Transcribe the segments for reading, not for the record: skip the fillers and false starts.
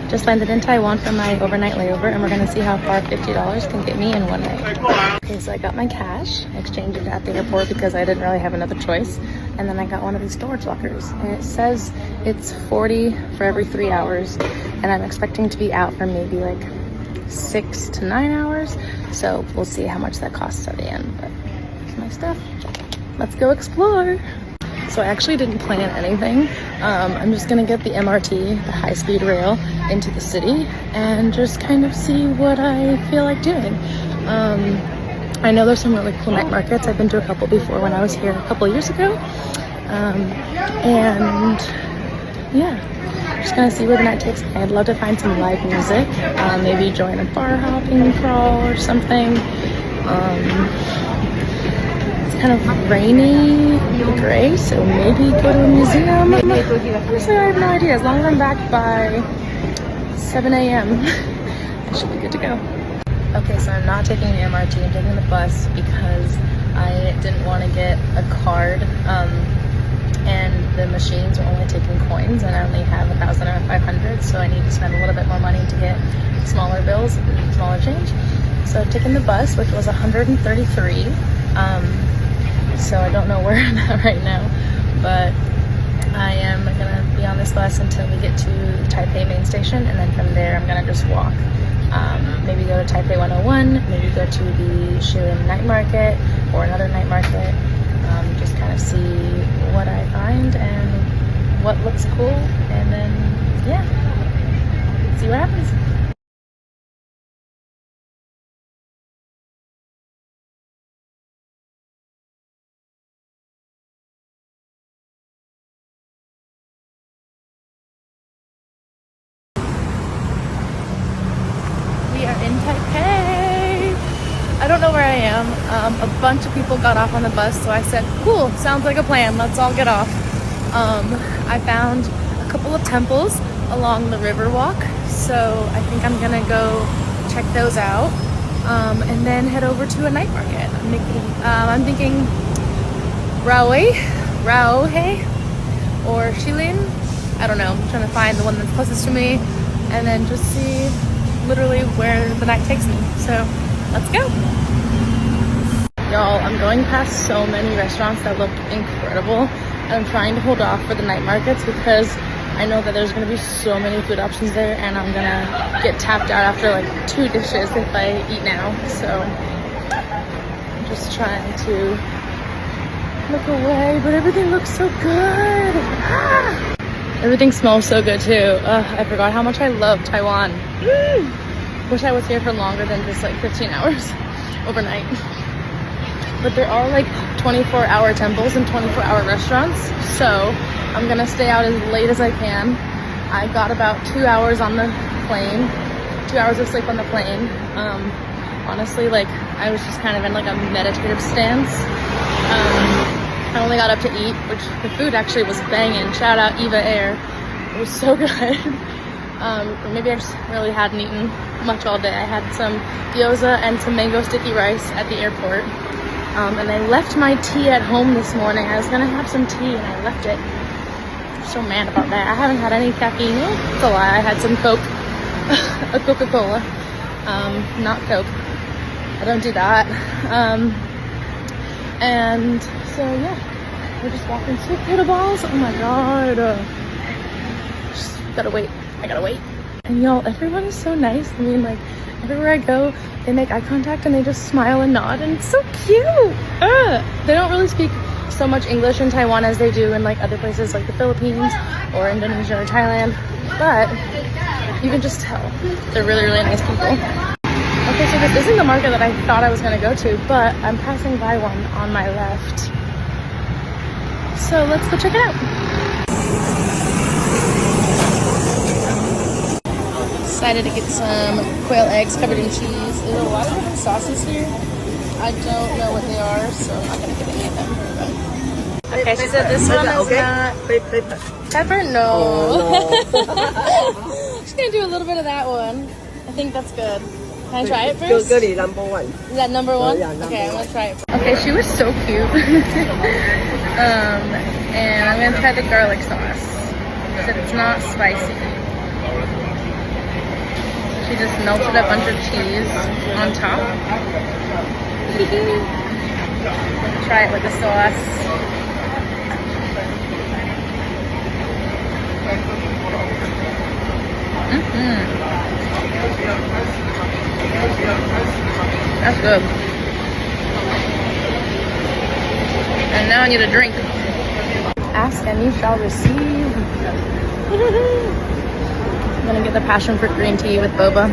Just landed in Taiwan for my overnight layover, and we're gonna see how far $50 can get me in one night. Okay, so I got my cash, exchanged it at the airport because I didn't really have another choice. And then I got one of these storage lockers, and it says it's 40 for every 3 hours, and I'm expecting to be out for maybe like 6 to 9 hours. So we'll see how much that costs at the end. But here's my stuff. Let's go explore. So I actually didn't plan anything. I'm just gonna get the MRT, the high-speed rail, into the city and just kind of see what I feel like doing. I know there's some really cool night markets. I've been to a couple before when I was here a couple years ago. And yeah, just gonna see where the night takes me. I'd love to find some live music, maybe join a bar hopping crawl or something. Kind of rainy, gray, so maybe go to a museum. Honestly, I have no idea. As long as I'm back by 7 a.m. I should be good to go. Okay, so I'm not taking the MRT, I'm taking the bus because I didn't want to get a card, and the machines are only taking coins, and I only have 1,000 or 500, so I need to spend a little bit more money to get smaller bills, smaller change. So I've taken the bus, which was 133. So I don't know where I'm at right now, but I am gonna be on this bus until we get to Taipei main station, and then from there I'm gonna just walk. Maybe go to Taipei 101, maybe go to the Shilin night market or another night market. Just kind of see what I find and what looks cool, and then yeah, see what happens. We are in Taipei. I don't know where I am. A bunch of people got off on the bus, so I said, cool, sounds like a plan, let's all get off. I found a couple of temples along the river walk, so I think I'm gonna go check those out, and then head over to a night market. I'm thinking Raohe or Shilin. I don't know, I'm trying to find the one that's closest to me, and then just see literally where the night takes me. So let's go. Y'all, I'm going past so many restaurants that look incredible, and I'm trying to hold off for the night markets because I know that there's gonna be so many food options there, and I'm gonna get tapped out after like 2 dishes if I eat now. So I'm just trying to look away, but everything looks so good. Ah! Everything smells so good too. I forgot how much I love Taiwan. Wish I was here for longer than just like 15 hours overnight. But there are like 24-hour temples and 24-hour restaurants, so I'm gonna stay out as late as I can. I got about 2 hours on the plane, 2 hours of sleep on the plane. Honestly, like I was just kind of in like a meditative stance. I only got up to eat, which the food actually was banging. Shout out Eva Air. It was so good. Maybe I just really hadn't eaten much all day. I had some gyoza and some mango sticky rice at the airport. And I left my tea at home this morning. I was gonna have some tea and I left it. I'm so mad about that. I haven't had any caffeine. It's a lie. I had some Coke, a Coca-Cola, not Coke. I don't do that. And so yeah, we're just walking to Potato Balls. Oh my god. Just gotta wait. I gotta wait. And y'all, everyone is so nice. I mean, like, everywhere I go, they make eye contact and they just smile and nod, and it's so cute. They don't really speak so much English in Taiwan as they do in like other places like the Philippines or Indonesia or Thailand, but you can just tell they're really, really nice people. Okay, so this isn't the market that I thought I was gonna go to, but I'm passing by one on my left. So let's go check it out. Decided to get some quail eggs covered in cheese. There's a lot of different sauces here. I don't know what they are, so I'm not gonna get any of them. But... Okay, she said this one is not pepper. No. She's gonna do a little bit of that one. I think that's good. Can I try it first? Number 1. Is that number 1? Yeah, okay, I'm gonna try it. Okay, she was so cute. And I'm gonna try the garlic sauce. She said it's not spicy. just melted a bunch of cheese on top. Try it with the sauce. That's good. And now I need a drink. Ask and you shall receive. I'm gonna get the passion fruit green tea with boba.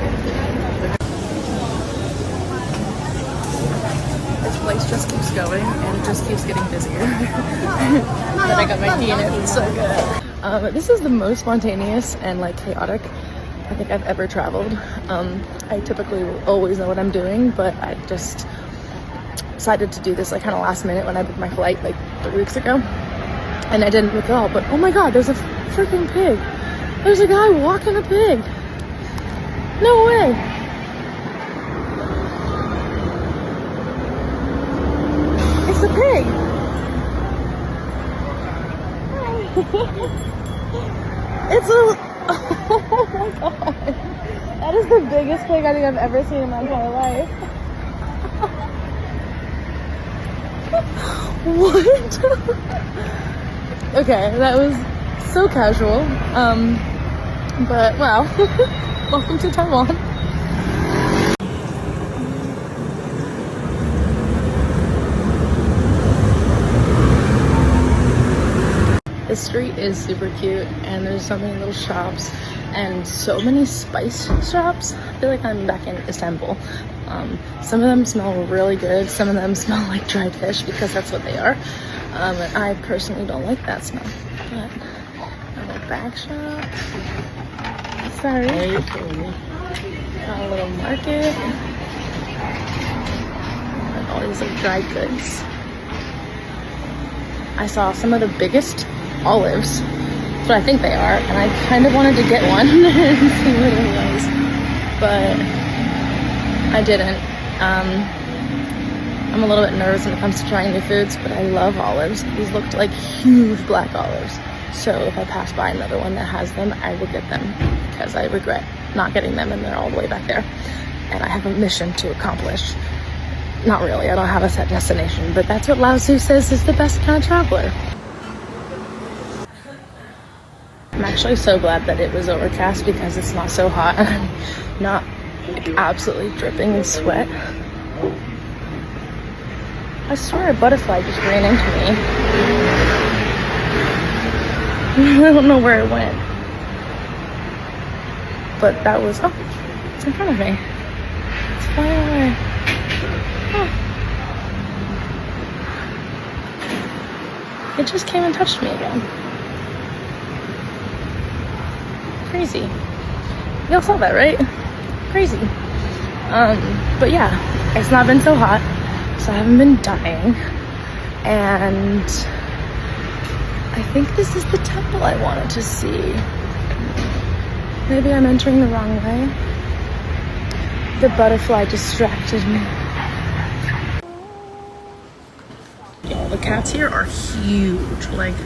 This place just keeps going and it just keeps getting busier. Then I got my tea in it. It's so good. This is the most spontaneous and like chaotic I think I've ever traveled. I typically always know what I'm doing, but I just decided to do this like kind of last minute when I booked my flight like 3 weeks ago. And I didn't look at all, but oh my god, there's a freaking pig. There's a guy walking a pig. No way. It's a pig. It's a... Oh my god. That is the biggest pig I think I've ever seen in my entire life. What? Okay, that was so casual. But wow. Welcome to Taiwan. The street is super cute and there's so many little shops and so many spice shops. I feel like I'm back in Istanbul. Some of them smell really good. Some of them smell like dried fish because that's what they are. And I personally don't like that smell. But a little bag shop. Sorry. A little market. And all these like dried goods. I saw some of the biggest olives. That's what I think they are. And I kind of wanted to get one and see what it was. But I didn't. I'm a little bit nervous when it comes to trying new foods, but I love olives. These looked like huge black olives. So if I pass by another one that has them, I will get them because I regret not getting them and they're all the way back there. And I have a mission to accomplish. Not really, I don't have a set destination, but that's what Lao Tzu says is the best kind of traveler. I'm actually so glad that it was overcast because it's not so hot and I'm not like, absolutely dripping in sweat. I swear a butterfly just ran into me. I don't know where it went. But that was, oh, it's in front of me. It's flying away. Oh. It just came and touched me again. Crazy. Y'all saw that, right? Crazy. But yeah, it's not been so hot. So I haven't been dying, and I think this is the temple I wanted to see. Maybe I'm entering the wrong way. The butterfly distracted me. Yo, the cats here are huge. Like,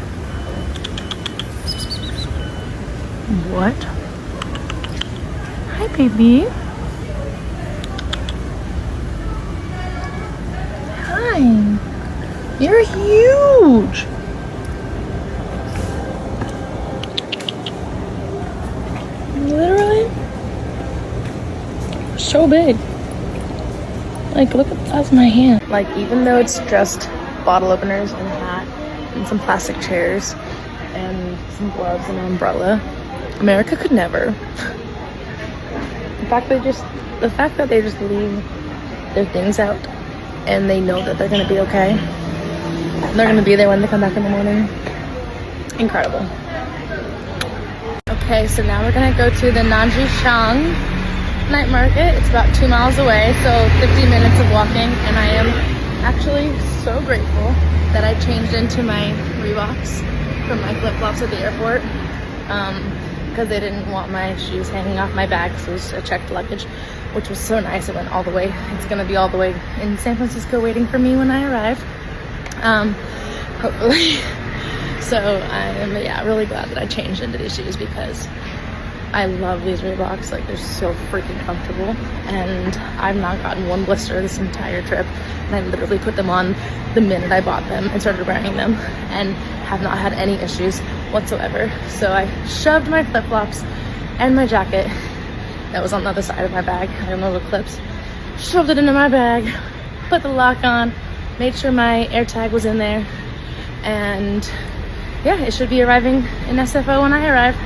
what? Hi, baby. You're huge. Literally so big. Like, look at the size of my hand. Like, even though it's just bottle openers and a hat and some plastic chairs and some gloves and an umbrella, America could never. The fact that they just leave their things out and they know that they're gonna be okay. They're gonna be there when they come back in the morning. Incredible. Okay, so now we're gonna go to the Nanjishang night market. It's about 2 miles away, so 50 minutes of walking, and I am actually so grateful that I changed into my Reeboks from my flip-flops at the airport because they didn't want my shoes hanging off my bag, so it was a checked luggage, which was so nice. It went all the way. It's gonna be all the way in San Francisco waiting for me when I arrive. Hopefully. So I am, yeah, really glad that I changed into these shoes because I love these Reeboks. Like, they're so freaking comfortable, and I've not gotten one blister this entire trip, and I literally put them on the minute I bought them and started wearing them, and have not had any issues whatsoever. So I shoved my flip-flops and my jacket that was on the other side of my bag. I don't know the clips. Shoved it into my bag, put the lock on, made sure my air tag was in there, and yeah, it should be arriving in SFO when I arrive.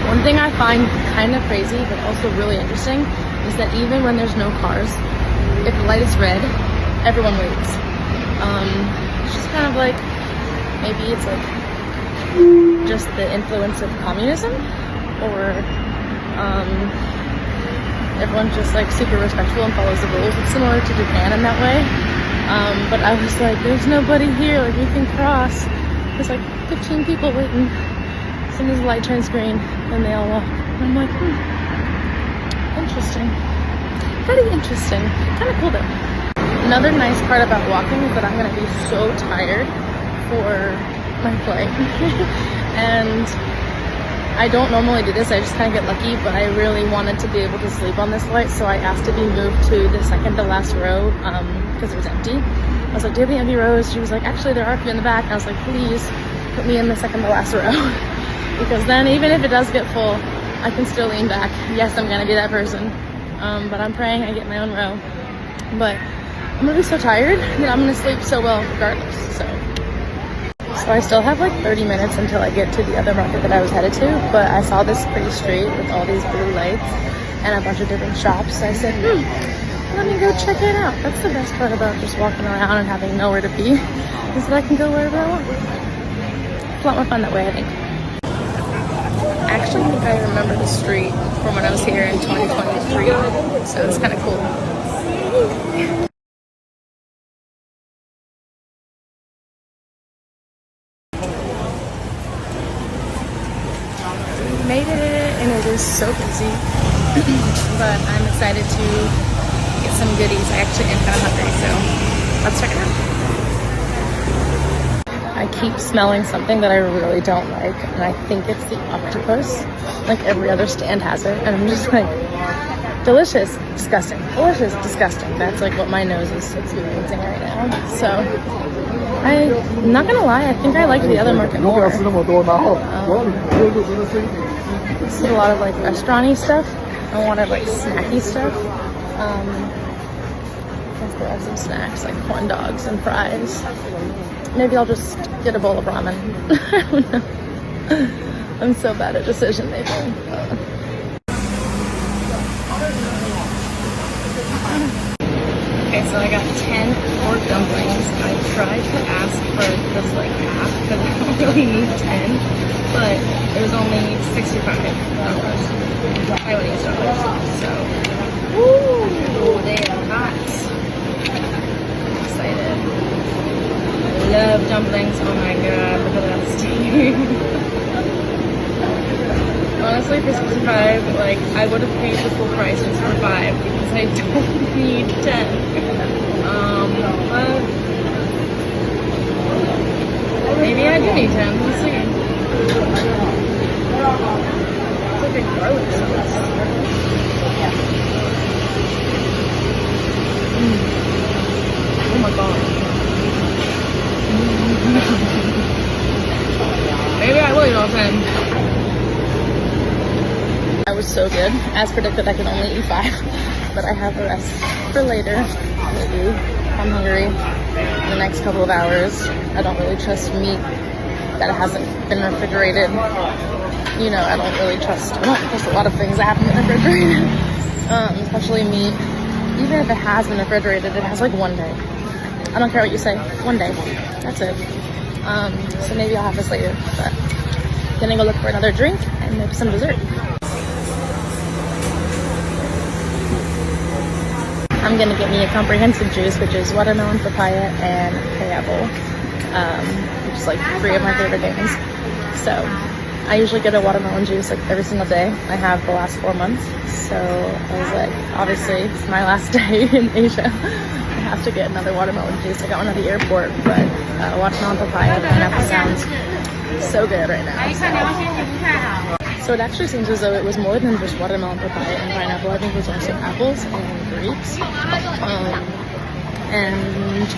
One thing I find kind of crazy, but also really interesting, is that even when there's no cars, if the light is red, everyone waits. It's just kind of like, maybe it's like just the influence of communism, or everyone's just like super respectful and follows the rules. It's similar to Japan in that way. But I was like, there's nobody here, like we can cross. There's like 15 people waiting. As soon as the light turns green, then they all walk. And I'm like, interesting. Pretty interesting. Kind of cool though. Another nice part about walking is that I'm gonna be so tired for my flight. And I don't normally do this, I just kind of get lucky, but I really wanted to be able to sleep on this flight, so I asked to be moved to the second to last row because it was empty. I was like, do you have any empty rows? She was like, actually there are a few in the back. And I was like, please put me in the second to last row. Because then even if it does get full, I can still lean back. Yes, I'm gonna be that person, but I'm praying I get my own row. But I'm gonna be so tired that I'm gonna sleep so well regardless. So I still have like 30 minutes until I get to the other market that I was headed to, but I saw this pretty street with all these blue lights and a bunch of different shops. So I said, let me go check it out. That's the best part about just walking around and having nowhere to be, is that I can go wherever I want. It's a lot more fun that way, I think. I actually think I remember the street from when I was here in 2023, so it's kind of cool. Made it, and it is so busy, but I'm excited to get some goodies. I actually am kind of hungry, so let's check it out. I keep smelling something that I really don't like, and I think it's the octopus. Like every other stand has it, and I'm just like, delicious, disgusting, delicious, disgusting. That's like what my nose is experiencing right now. So I'm not gonna lie, I think I like the other market more. This is a lot of like restaurant-y stuff. I wanted like snacky stuff. I guess there are some snacks like corn dogs and fries. Maybe I'll just get a bowl of ramen. I don't know. I'm so bad at decision making. Okay, so I got 10 pork dumplings. I tried to ask for just like half because I don't really need 10, but it was only $65 Taiwanese dollars. So, ooh, they are hot. I'm excited. I love dumplings. Oh my god, look at that steam. Honestly, for $65, like I would have paid the full price just for 5 because I don't need 10. But maybe I do need 10. We'll see. It's like a garlic sauce. Oh my god. Maybe I will eat all 10. That was so good. As predicted, I could only eat 5, but I have the rest for later. Maybe I'm hungry in the next couple of hours. I don't really trust meat that hasn't been refrigerated. You know, I don't trust a lot of things that haven't been refrigerated, especially meat. Even if it has been refrigerated, it has like 1 day. I don't care what you say, 1 day. That's it. So maybe I'll have this later, but I'm gonna go look for another drink and maybe some dessert. I'm gonna get me a comprehensive juice, which is watermelon, papaya, and pineapple, which is like 3 of my favorite things. So I usually get a watermelon juice like every single day. I have the last 4 months. So I was like, obviously it's my last day in Asia. I have to get another watermelon juice. I got one at the airport, but watermelon, papaya, pineapple sounds so good right now. So it actually seems as though it was more than just watermelon, papaya, and pineapple. I think it was also apples and grapes. And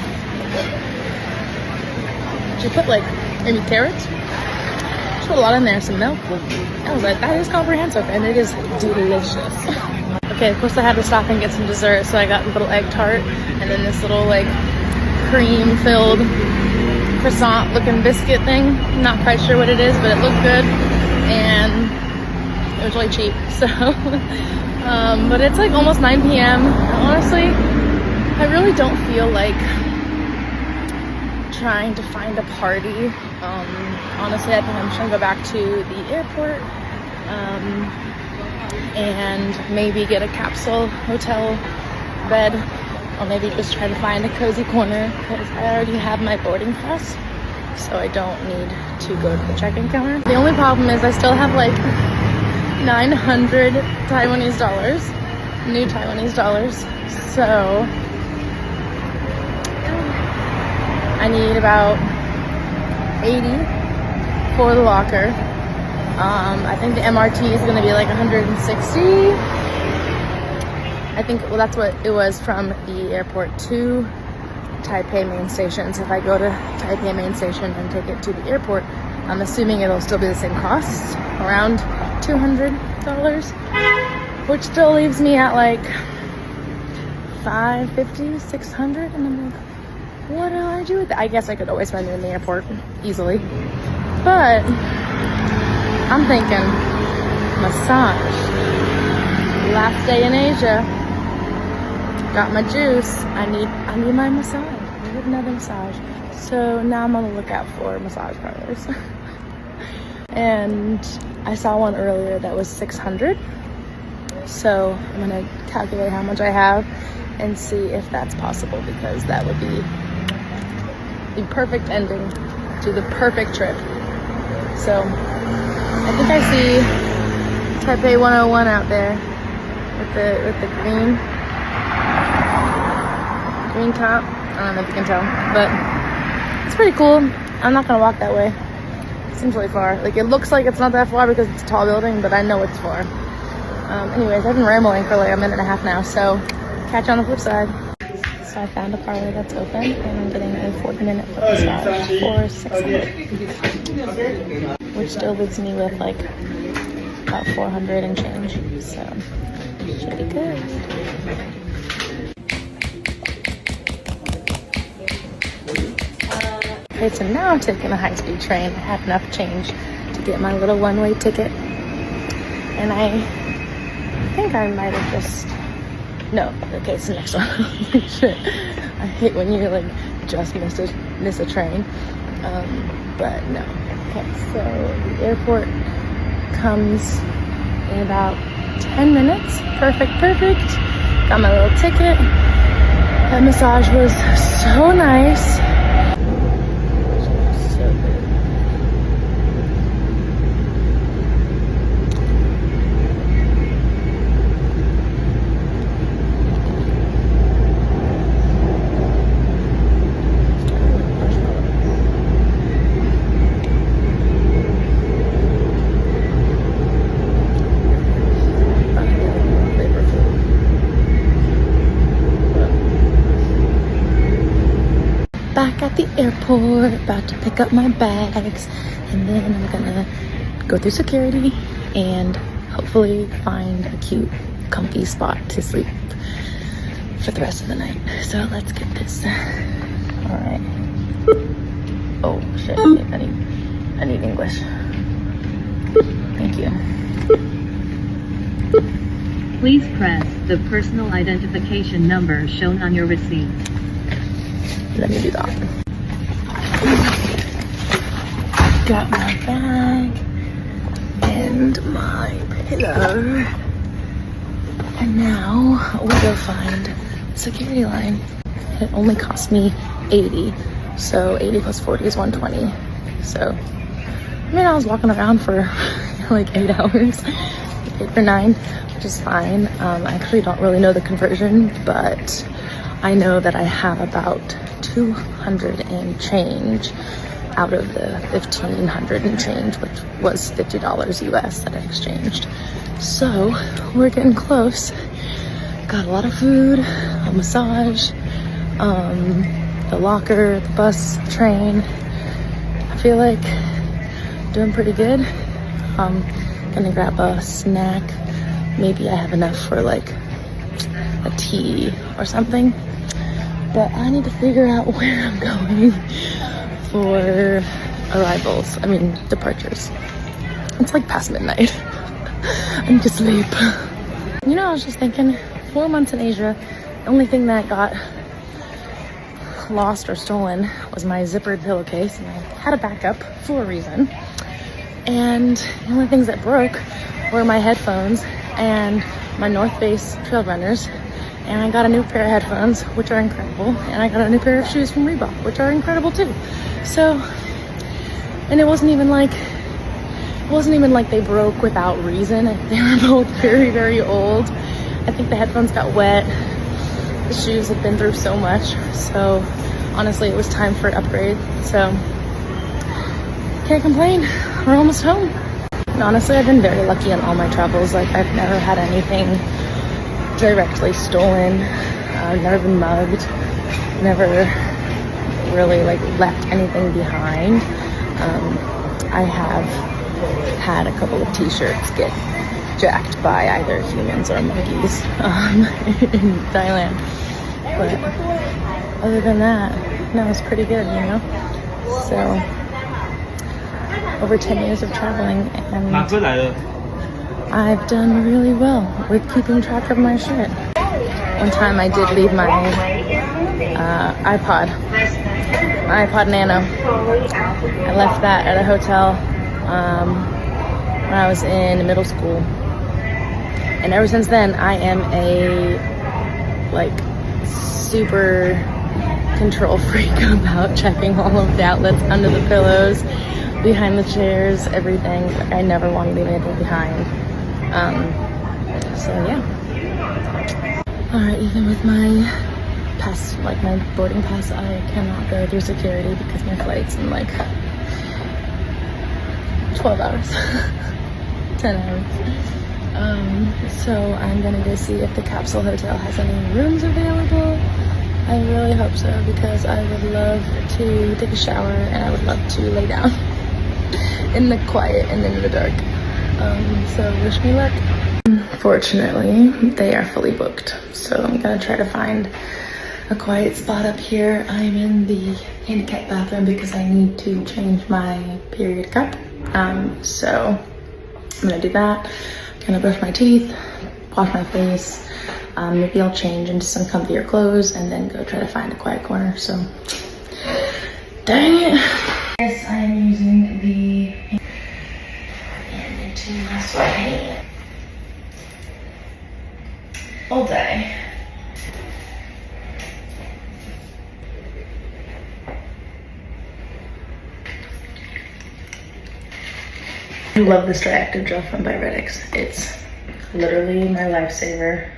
she put like maybe carrots. She put a lot in there, some milk. I was like, that is comprehensive, and it is delicious. Okay, of course I had to stop and get some dessert, so I got a little egg tart and then this little like cream-filled croissant-looking biscuit thing. Not quite sure what it is, but it looked good, and it was really cheap. So, but it's like almost 9 p.m. Honestly, I really don't feel like trying to find a party. Honestly, I think I'm just gonna go back to the airport and maybe get a capsule hotel bed, or maybe just try to find a cozy corner, because I already have my boarding pass, so I don't need to go to the check-in counter. The only problem is I still have like 900 Taiwanese dollars, new Taiwanese dollars, so I need about 80 for the locker. I think the MRT is gonna be like 160. I think, well, that's what it was from the airport to Taipei main station. So if I go to Taipei main station and take it to the airport, I'm assuming it'll still be the same cost, around $200, which still leaves me at like $550, $600, and I'm like, what do I do with it? I guess I could always spend it in the airport easily, but I'm thinking massage. Last day in Asia, got my juice. I need my massage. I need another massage. So now I'm on the lookout for massage parlors. And I saw one earlier that was 600. So I'm gonna calculate how much I have and see if that's possible, because that would be the perfect ending to the perfect trip. So I think I see Taipei 101 out there with the green top. I don't know if you can tell, but it's pretty cool. I'm not gonna walk that way. It seems really far. Like, it looks like it's not that far because it's a tall building, but I know it's far. Anyways, I've been rambling for like a minute and a half now, so catch you on the flip side. So I found a parlor that's open, and I'm getting a 40-minute foot massage for $600, which still leaves me with like about 400 and change. So should be good. Okay, so now I'm taking a high-speed train. I have enough change to get my little one-way ticket, and I think I might have just. No, okay, it's the next one. Shit. I hate when you like just miss a train. But no. Okay, so the airport comes in about 10 minutes. Perfect. Got my little ticket. That massage was so nice. So good. Back at the airport, about to pick up my bags, and then I'm gonna go through security and hopefully find a cute, comfy spot to sleep for the rest of the night. So let's get this. All right. Oh shit! I need English. Thank you. Please press the personal identification number shown on your receipt. Let me do that. Got my bag and my pillow. And now we go find security line. It only cost me 80. So 80 plus 40 is 120. So, I mean, I was walking around for like 8 hours. I paid for 9, which is fine. I actually don't really know the conversion, but I know that I have about 200 and change out of the 1,500 and change, which was $50 US that I exchanged. So we're getting close. Got a lot of food, a massage, the locker, the bus, train. I feel like doing pretty good. Gonna grab a snack. Maybe I have enough for like a tea or something. But I need to figure out where I'm going for departures. It's like past midnight. I need to sleep. You know, I was just thinking, 4 months in Asia, the only thing that got lost or stolen was my zippered pillowcase, and I had a backup for a reason. And the only things that broke were my headphones and my North Face trail runners. And I got a new pair of headphones, which are incredible. And I got a new pair of shoes from Reebok, which are incredible too. So, and it wasn't even like they broke without reason. They were both very, very old. I think the headphones got wet. The shoes have been through so much. So honestly, it was time for an upgrade. So can't complain. We're almost home. And honestly, I've been very lucky in all my travels. Like, I've never had anything directly stolen. I've never been mugged. Never really like left anything behind. I have had a couple of t-shirts get jacked by either humans or monkeys in Thailand. But other than that, no, it's pretty good, you know? So, over 10 years of traveling, and I've done really well with keeping track of my shit. One time I did leave my iPod Nano. I left that at a hotel when I was in middle school. And ever since then, I am a super control freak about checking all of the outlets under the pillows, behind the chairs, everything. I never want to leave anything behind. So yeah. Alright, even with my pass, like my boarding pass, I cannot go through security because my flight's in like 12 hours. 10 hours. So I'm gonna go see if the capsule hotel has any rooms available. I really hope so, because I would love to take a shower and I would love to lay down in the quiet and in the dark. So wish me luck. Unfortunately, they are fully booked, so I'm gonna try to find a quiet spot up here. I'm in the handicap bathroom because I need to change my period cup. So I'm gonna do that. I'm gonna brush my teeth, wash my face. Maybe I'll change into some comfier clothes and then go try to find a quiet corner. So, dang it. Yes, I am using the hand into my sweat all day. I love this dry active gel from Diuretics. It's literally my lifesaver.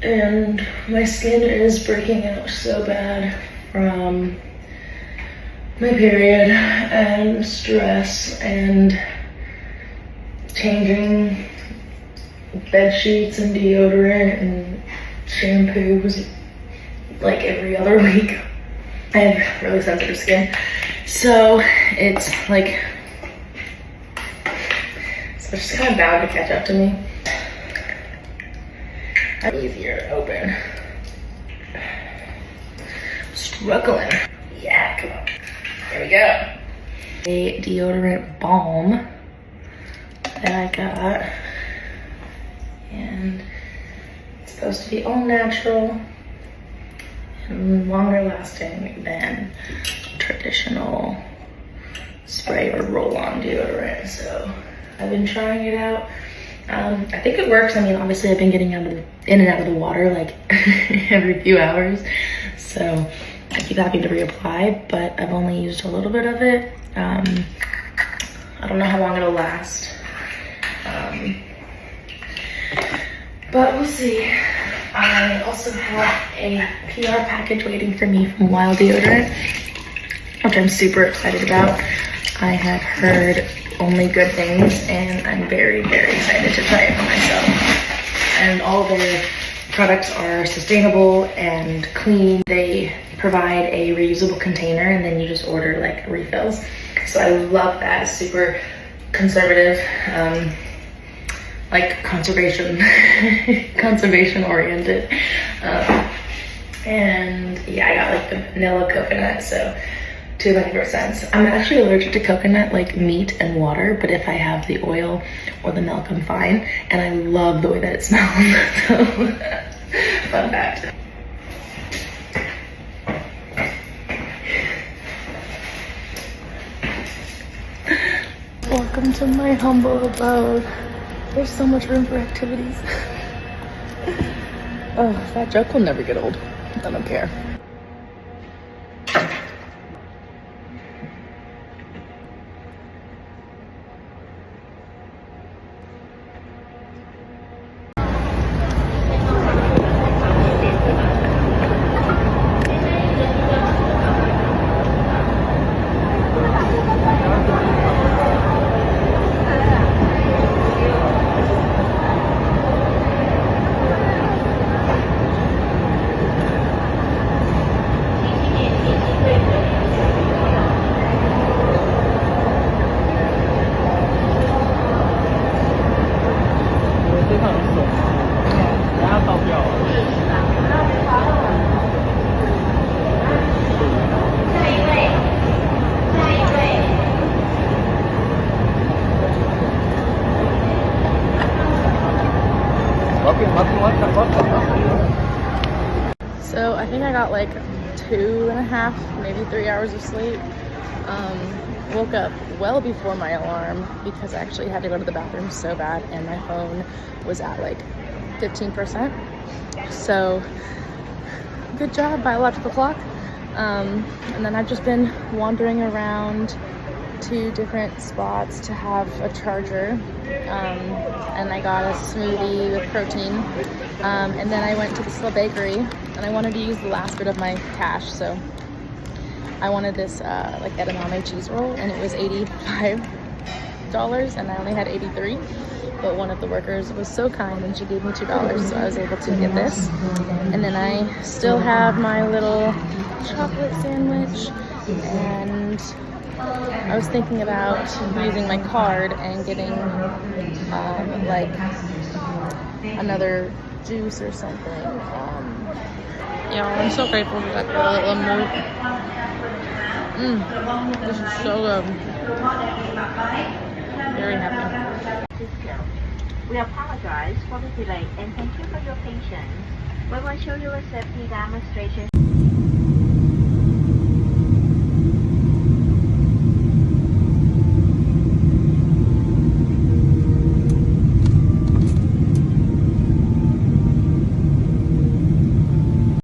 And my skin is breaking out so bad from my period and stress and changing bed sheets and deodorant and shampoos like every other week. I have really sensitive skin, so it's like, so it's just kind of bound to catch up to me. Easier to open. Struggling. Yeah, come on. There we go. A deodorant balm that I got, and it's supposed to be all natural and longer lasting than traditional spray or roll-on deodorant. So I've been trying it out. I think it works. I mean, obviously I've been getting in and out of the water like every few hours, so I keep having to reapply, but I've only used a little bit of it. I don't know how long it'll last, but we'll see. I also have a PR package waiting for me from Wild Deodorant, which which I'm super excited about. I have heard only good things, and I'm very, very excited to try it for myself. And all their products are sustainable and clean. They provide a reusable container, and then you just order like refills. So I love that. It's super conservative, like conservation oriented. And yeah, I got like the vanilla coconut, so 2 of my favorite scents. I'm actually allergic to coconut, like meat and water, but if I have the oil or the milk, I'm fine. And I love the way that it smells. So, fun fact. Welcome to my humble abode. There's so much room for activities. Oh, that joke will never get old. I don't care. So I think I got like 2.5, maybe 3 hours of sleep. Woke up well before my alarm because I actually had to go to the bathroom so bad, and my phone was at like 15%. So good job, biological clock. And then I've just been wandering around to different spots to have a charger, and I got a smoothie with protein, and then I went to the Slow Bakery, and I wanted to use the last bit of my cash, so I wanted this like edamame cheese roll, and it was $85, and I only had 83, but one of the workers was so kind and she gave me $2, so I was able to get this. And then I still have my little chocolate sandwich, and I was thinking about using my card and getting like another juice or something. Yeah, I'm so grateful for that little move. This is so good. Very happy. We apologize for the delay and thank you for your patience. We will show you a safety demonstration.